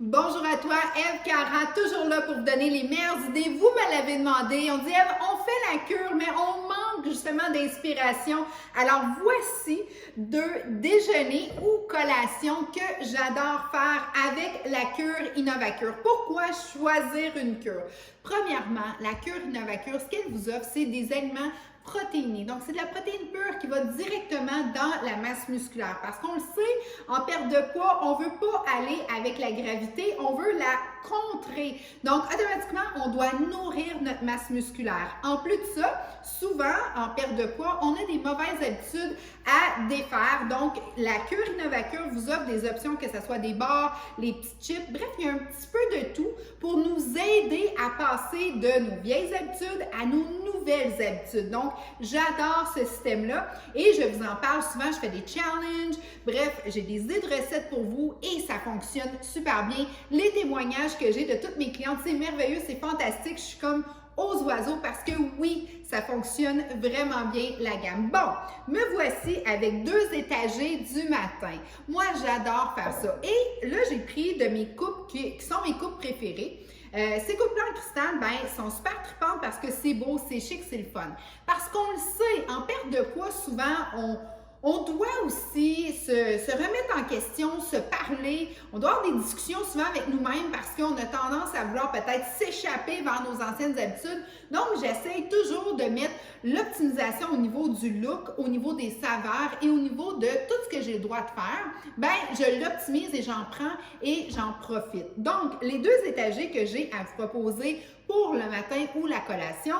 Bonjour à toi, Eve Cara, toujours là pour vous donner les meilleures idées. Vous me l'avez demandé. On dit, Eve, on fait la cure, mais on manque justement d'inspiration. Alors, voici deux déjeuners ou collations que j'adore faire avec la cure Innovacure. Pourquoi choisir une cure? Premièrement, la cure Innovacure, ce qu'elle vous offre, c'est des aliments protéinés. Donc, c'est de la protéine pure qui va directement dans la masse musculaire. Parce qu'on le sait, en perte de poids, on ne veut pas aller avec la gravité, on veut la contrer. Donc, automatiquement, on doit nourrir notre masse musculaire. En plus de ça, souvent, en perte de poids, on a des mauvaises habitudes à défaire. Donc, la cure Innovacure vous offre des options, que ce soit des barres, les petits chips, bref, il y a un petit peu de tout pour nous aider à passer de nos vieilles habitudes à nos nouvelles habitudes. Donc, j'adore ce système-là et je vous en parle souvent, je fais des challenges, bref, j'ai des idées de recettes pour vous et ça fonctionne super bien. Les témoignages que j'ai de toutes mes clientes, c'est merveilleux, c'est fantastique, je suis comme aux oiseaux parce que oui, ça fonctionne vraiment bien la gamme. Bon, me voici avec deux étagers du matin. Moi, j'adore faire ça. Et là, j'ai pris de mes coupes qui sont mes coupes préférées. Ces coupes-là en cristal, ben, sont super trippantes parce que c'est beau, c'est chic, c'est le fun. Parce qu'on le sait, en perte de poids, souvent, on doit aussi se remettre en question, se parler. On doit avoir des discussions souvent avec nous-mêmes parce qu'on a tendance à vouloir peut-être s'échapper vers nos anciennes habitudes. Donc, j'essaie toujours de mettre l'optimisation au niveau du look, au niveau des saveurs et au niveau de tout ce que j'ai le droit de faire. Ben, je l'optimise et j'en prends et j'en profite. Donc, les deux étagers que j'ai à vous proposer pour le matin ou la collation,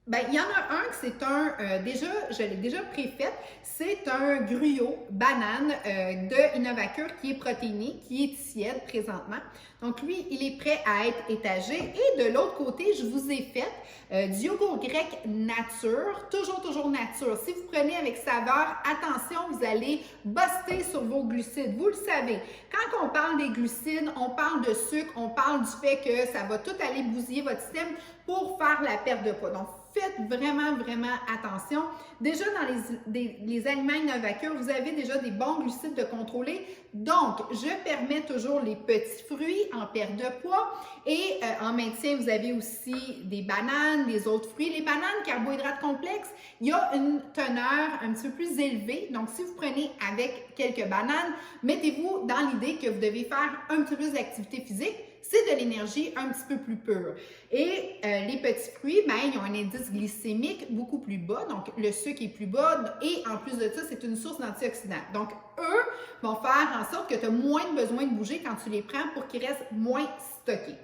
ben, il y en a un que c'est je l'ai déjà préfait, c'est un gruyot banane de Innovacure qui est protéiné, qui est tiède présentement. Donc lui, il est prêt à être étagé. Et de l'autre côté, je vous ai fait du yogourt grec nature, toujours nature. Si vous prenez avec saveur, attention, vous allez buster sur vos glucides. Vous le savez, quand on parle des glucides, on parle de sucre, on parle du fait que ça va tout aller bousiller votre système pour faire la perte de poids. Donc, faites vraiment attention. Déjà, dans les aliments Innovacure, vous avez déjà des bons glucides de contrôler. Donc, je permets toujours les petits fruits en perte de poids. Et en maintien, vous avez aussi des bananes, des autres fruits. Les bananes, carbohydrates complexes, il y a une teneur un petit peu plus élevée. Donc, si vous prenez avec quelques bananes, mettez-vous dans l'idée que vous devez faire un petit peu plus d'activité physique. C'est de l'énergie un petit peu plus pure. Et les petits fruits, ben, ils ont un indice glycémique beaucoup plus bas, donc le sucre est plus bas et en plus de ça, c'est une source d'antioxydants. Donc, eux vont faire en sorte que tu as moins de besoin de bouger quand tu les prends pour qu'ils restent moins stockés.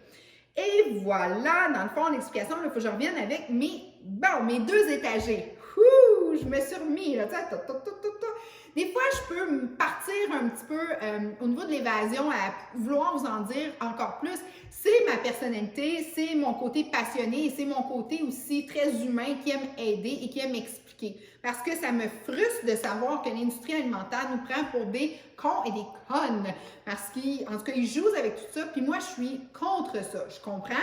Et voilà, dans le fond, l'explication, il faut que je revienne avec mes deux étagers. Ouh, je me suis remis, là, Des fois, je peux partir un petit peu au niveau de l'évasion à vouloir vous en dire encore plus. C'est ma personnalité, c'est mon côté passionné et c'est mon côté aussi très humain qui aime aider et qui aime expliquer. Parce que ça me frustre de savoir que l'industrie alimentaire nous prend pour des cons et des connes. Parce qu'en tout cas, ils jouent avec tout ça. Puis moi, je suis contre ça. Je comprends.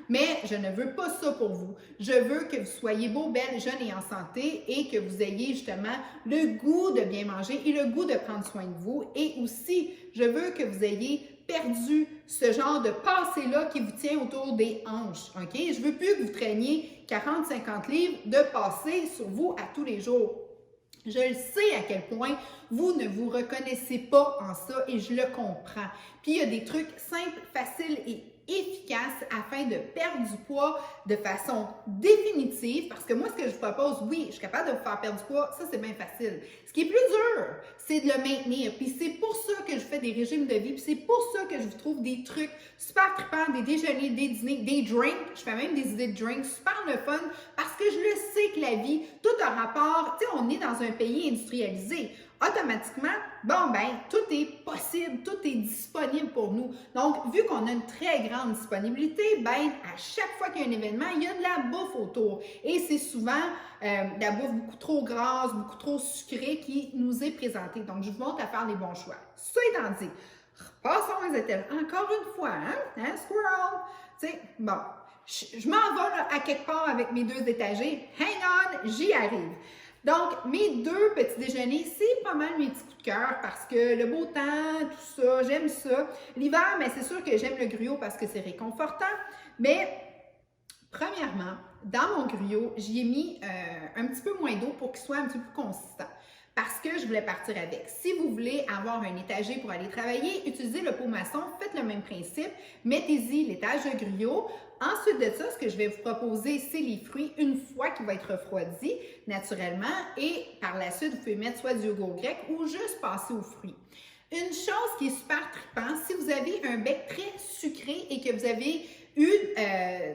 Mais je ne veux pas ça pour vous. Je veux que vous soyez beaux, belles, jeunes et en santé et que vous ayez justement le goût de bien manger et le goût de prendre soin de vous. Et aussi, je veux que vous ayez perdu ce genre de passé-là qui vous tient autour des hanches. OK? Je veux plus que vous traîniez 40-50 livres de passé sur vous à tous les jours. Je le sais à quel point vous ne vous reconnaissez pas en ça et je le comprends. Puis il y a des trucs simples, faciles et efficaces afin de perdre du poids de façon définitive. Parce que moi, ce que je vous propose, oui, je suis capable de vous faire perdre du poids, ça c'est bien facile. Ce qui est plus dur, c'est de le maintenir. Puis c'est pour ça que je fais des régimes de vie. Puis c'est pour ça que je vous trouve des trucs super trippants, des déjeuners, des dîners, des drinks. Je fais même des idées de drinks super le fun parce que je le sais que la vie, tout a rapport. Tu sais, on est dans un pays industrialisé. Automatiquement, tout est possible, tout est disponible pour nous. Donc, vu qu'on a une très grande disponibilité, à chaque fois qu'il y a un événement, il y a de la bouffe autour. Et c'est souvent de la bouffe beaucoup trop grasse, beaucoup trop sucrée qui nous est présentée. Donc, je vous montre à faire les bons choix. Ça étant dit, repassons les étapes. Encore une fois, squirrel! Tu sais, je m'en vais là, à quelque part avec mes deux étagers. Hang on, j'y arrive. Donc, mes deux petits déjeuners, c'est pas mal mes petits coups de cœur parce que le beau temps, tout ça, j'aime ça. L'hiver, mais c'est sûr que j'aime le gruau parce que c'est réconfortant. Mais, premièrement, dans mon gruau, j'y ai mis un petit peu moins d'eau pour qu'il soit un petit peu plus consistant. Parce que je voulais partir avec. Si vous voulez avoir un étagé pour aller travailler, utilisez le pot maçon, faites le même principe, mettez-y l'étage de gruau. Ensuite de ça, ce que je vais vous proposer, c'est les fruits une fois qu'il va être refroidi naturellement et par la suite, vous pouvez mettre soit du yogourt grec ou juste passer aux fruits. Une chose qui est super trippant, si vous avez un bec très sucré et que vous avez eu,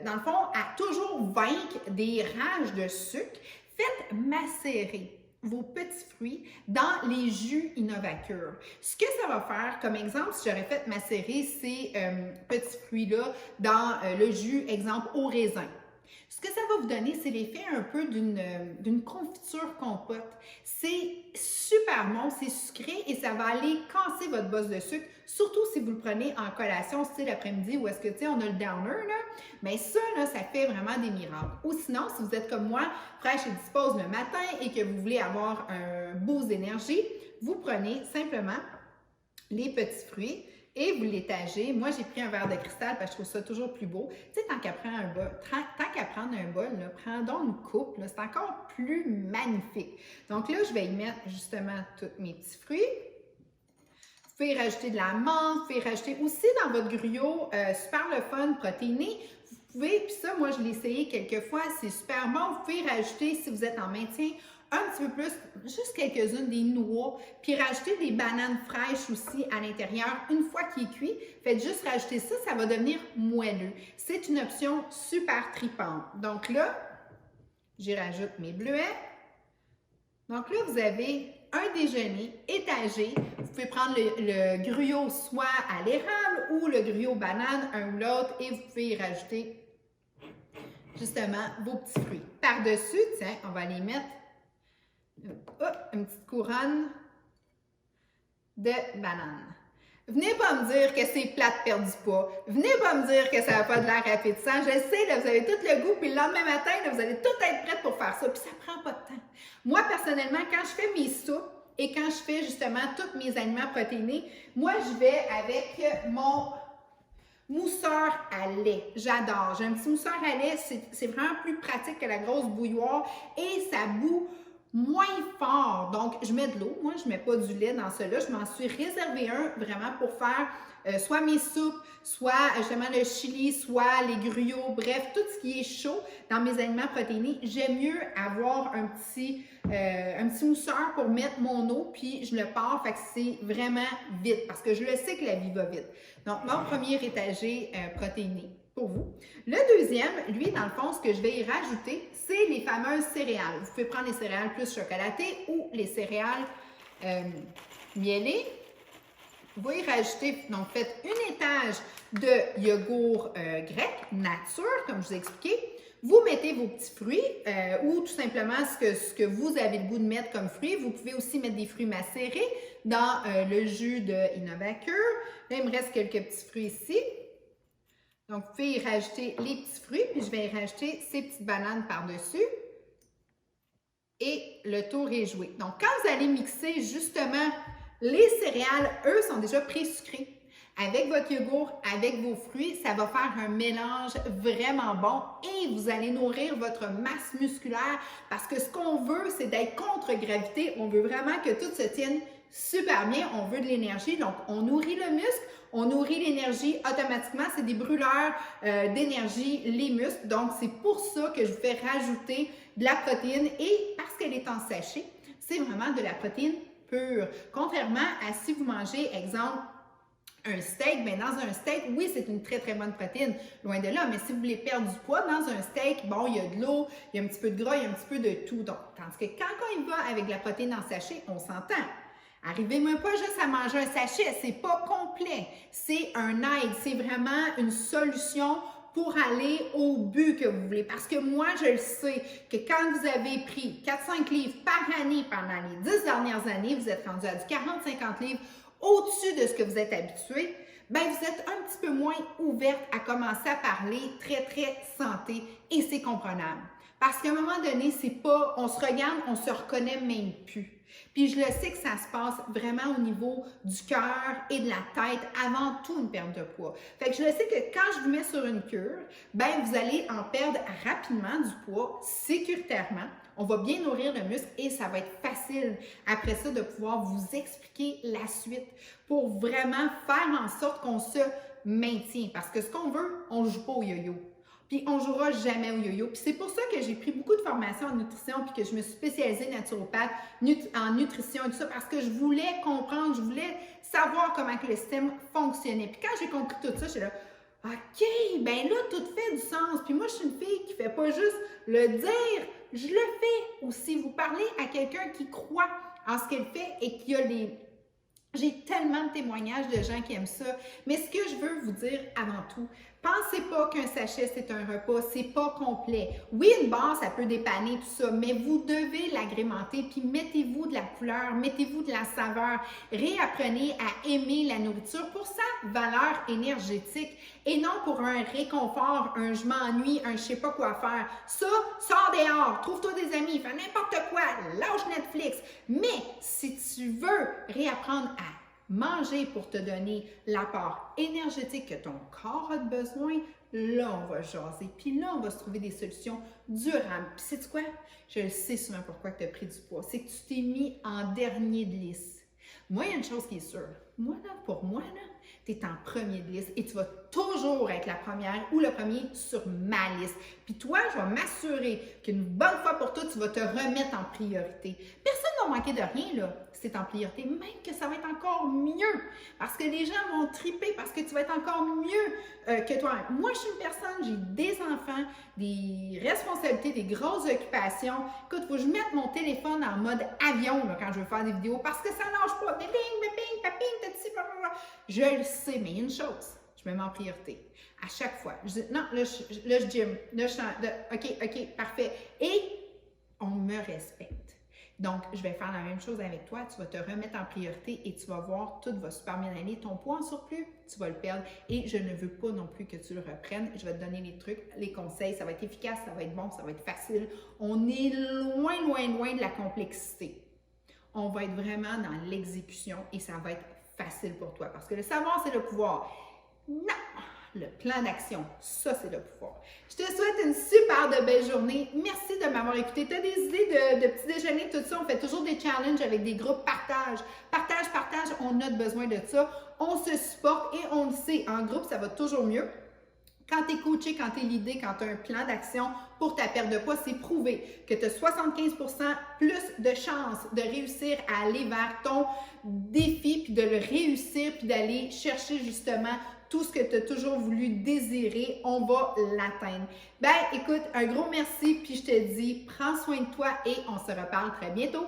dans le fond, à toujours vaincre des rages de sucre, faites macérer vos petits fruits dans les jus Innovacure. Ce que ça va faire, comme exemple, si j'aurais fait macérer ces petits fruits-là dans le jus, exemple, au raisin. Ce que ça va vous donner, c'est l'effet un peu d'une confiture compote. C'est super bon, c'est sucré et ça va aller casser votre bosse de sucre, surtout si vous le prenez en collation, style après-midi, où est-ce que, tu sais, on a le downer, là. Mais ça, là, ça fait vraiment des miracles. Ou sinon, si vous êtes comme moi, fraîche et dispose le matin et que vous voulez avoir un boost d'énergie, vous prenez simplement les petits fruits et vous l'étagez. Moi, j'ai pris un verre de cristal parce que je trouve ça toujours plus beau. Tu sais, tant qu'à prendre un bol, là, prends donc une coupe, c'est encore plus magnifique. Donc là, je vais y mettre justement tous mes petits fruits. Vous pouvez rajouter de la menthe, vous pouvez rajouter aussi dans votre gruau, super le fun, protéiné. Vous pouvez, puis ça, moi, je l'ai essayé quelques fois, c'est super bon. Vous pouvez rajouter, si vous êtes en maintien, un petit peu plus, juste quelques-unes des noix, puis rajouter des bananes fraîches aussi à l'intérieur. Une fois qu'il est cuit, faites juste rajouter ça, ça va devenir moelleux. C'est une option super tripante. Donc là, j'y rajoute mes bleuets. Donc là, vous avez un déjeuner étagé. Vous pouvez prendre le gruau soit à l'érable ou le gruau banane, un ou l'autre, et vous pouvez y rajouter justement vos petits fruits. Par-dessus, tiens, on va les mettre une petite couronne de banane. Venez pas me dire que c'est plate perdre du poids. Venez pas me dire que ça n'a pas de l'air appétissant. Je sais, là, vous avez tout le goût, puis le lendemain matin, là, vous allez tout être prête pour faire ça, puis ça prend pas de temps. Moi, personnellement, quand je fais mes soupes et quand je fais justement tous mes aliments protéinés, moi, je vais avec mon mousseur à lait. J'adore. J'ai un petit mousseur à lait, c'est vraiment plus pratique que la grosse bouilloire et ça bout moins fort. Donc, je mets de l'eau. Moi, je ne mets pas du lait dans cela. Je m'en suis réservé un vraiment pour faire soit mes soupes, soit justement le chili, soit les gruots, bref, tout ce qui est chaud dans mes aliments protéinés. J'aime mieux avoir un petit mousseur pour mettre mon eau, puis je le pars, fait que c'est vraiment vite, parce que je le sais que la vie va vite. Donc, mon premier étagé protéiné pour vous. Le deuxième, lui, dans le fond, ce que je vais y rajouter, c'est les fameuses céréales. Vous pouvez prendre les céréales plus chocolatées ou les céréales mielées. Vous y rajouter, donc faites un étage de yogourt grec, nature, comme je vous ai expliqué. Vous mettez vos petits fruits ou tout simplement ce que vous avez le goût de mettre comme fruits. Vous pouvez aussi mettre des fruits macérés dans le jus de Innovacure. Là, il me reste quelques petits fruits ici. Donc, vous pouvez y rajouter les petits fruits, puis je vais y rajouter ces petites bananes par-dessus. Et le tour est joué. Donc, quand vous allez mixer justement les céréales, eux, sont déjà pré-sucrés. Avec votre yogourt, avec vos fruits, ça va faire un mélange vraiment bon et vous allez nourrir votre masse musculaire parce que ce qu'on veut, c'est d'être contre gravité. On veut vraiment que tout se tienne super bien. On veut de l'énergie, donc on nourrit le muscle, on nourrit l'énergie automatiquement. C'est des brûleurs d'énergie, les muscles. Donc, c'est pour ça que je vous fais rajouter de la protéine et parce qu'elle est en sachet, c'est vraiment de la protéine pure. Contrairement à si vous mangez, exemple, un steak, bien dans un steak, oui, c'est une très, très bonne protéine, loin de là, mais si vous voulez perdre du poids, dans un steak, bon, il y a de l'eau, il y a un petit peu de gras, il y a un petit peu de tout. Donc, tandis que quand on y va avec la protéine en sachet, on s'entend. Arrivez-moi pas juste à manger un sachet, c'est pas complet. C'est un aide, c'est vraiment une solution pour aller au but que vous voulez. Parce que moi, je le sais que quand vous avez pris 4-5 livres par année pendant les 10 dernières années, vous êtes rendu à du 40-50 livres au-dessus de ce que vous êtes habitué, bien, vous êtes un petit peu moins ouverte à commencer à parler très, très santé et c'est comprenable. Parce qu'à un moment donné, c'est pas, on se regarde, on se reconnaît même plus. Puis je le sais que ça se passe vraiment au niveau du cœur et de la tête, avant tout une perte de poids. Fait que je le sais que quand je vous mets sur une cure, ben vous allez en perdre rapidement du poids, sécuritairement. On va bien nourrir le muscle et ça va être facile après ça de pouvoir vous expliquer la suite pour vraiment faire en sorte qu'on se maintient. Parce que ce qu'on veut, on ne joue pas au yo-yo. Puis on ne jouera jamais au yo-yo. Puis c'est pour ça que j'ai pris beaucoup de formations en nutrition puis que je me suis spécialisée naturopathe en nutrition et tout ça parce que je voulais comprendre, je voulais savoir comment que le système fonctionnait. Puis quand j'ai compris tout ça, j'étais là, OK, ben là, tout fait du sens. Puis moi, je suis une fille qui ne fait pas juste le dire, je le fais aussi. Vous parlez à quelqu'un qui croit en ce qu'elle fait et qui a les... J'ai tellement de témoignages de gens qui aiment ça. Mais ce que je veux vous dire avant tout, pensez pas qu'un sachet, c'est un repas, c'est pas complet. Oui, une barre, ça peut dépanner tout ça, mais vous devez l'agrémenter, puis mettez-vous de la couleur, mettez-vous de la saveur. Réapprenez à aimer la nourriture pour sa valeur énergétique et non pour un réconfort, un je m'ennuie, un je sais pas quoi faire. Ça, sors dehors, trouve-toi des amis, fais n'importe quoi, lâche Netflix. Mais si tu veux réapprendre à manger pour te donner l'apport énergétique que ton corps a besoin, là, on va jaser. Puis là, on va se trouver des solutions durables. Puis sais-tu quoi? Je le sais souvent pourquoi tu as pris du poids. C'est que tu t'es mis en dernier de liste. Moi, il y a une chose qui est sûre. Moi, là, pour moi, là, tu es en premier de liste et tu vas toujours être la première ou le premier sur ma liste. Puis toi, je vais m'assurer qu'une bonne fois pour toutes, tu vas te remettre en priorité. Personne ne va manquer de rien, là, si c'est en priorité, même que ça va être encore mieux. Parce que les gens vont triper, parce que tu vas être encore mieux que toi. Moi, je suis une personne, j'ai des enfants, des responsabilités, des grosses occupations. Écoute, il faut que je mette mon téléphone en mode avion là, quand je veux faire des vidéos, parce que ça ne lâche pas. Bing, bing, paping, tati, blablabla. Je le sais, mais il y a une chose, je me mets en priorité. À chaque fois. Je dis, non, là, je gym. Là, je suis OK, parfait. Et on me respecte. Donc, je vais faire la même chose avec toi. Tu vas te remettre en priorité et tu vas voir, tout va super bien aller. Ton poids en surplus, tu vas le perdre. Et je ne veux pas non plus que tu le reprennes. Je vais te donner les trucs, les conseils. Ça va être efficace, ça va être bon, ça va être facile. On est loin, loin, loin de la complexité. On va être vraiment dans l'exécution et ça va être facile pour toi. Parce que le savoir, c'est le pouvoir. Non! Le plan d'action, ça c'est le pouvoir. Je te souhaite une super de belle journée. Merci de m'avoir écouté. Tu as des idées de petit déjeuner, tout ça. On fait toujours des challenges avec des groupes partage. Partage, on a besoin de ça. On se supporte et on le sait. En groupe, ça va toujours mieux. Quand tu es coaché, quand tu es l'idée, quand tu as un plan d'action pour ta perte de poids, c'est prouvé que tu as 75% plus de chances de réussir à aller vers ton défi, puis de le réussir, puis d'aller chercher justement tout ce que tu as toujours voulu désirer, on va l'atteindre. Ben, écoute, un gros merci, puis je te dis, prends soin de toi et on se reparle très bientôt.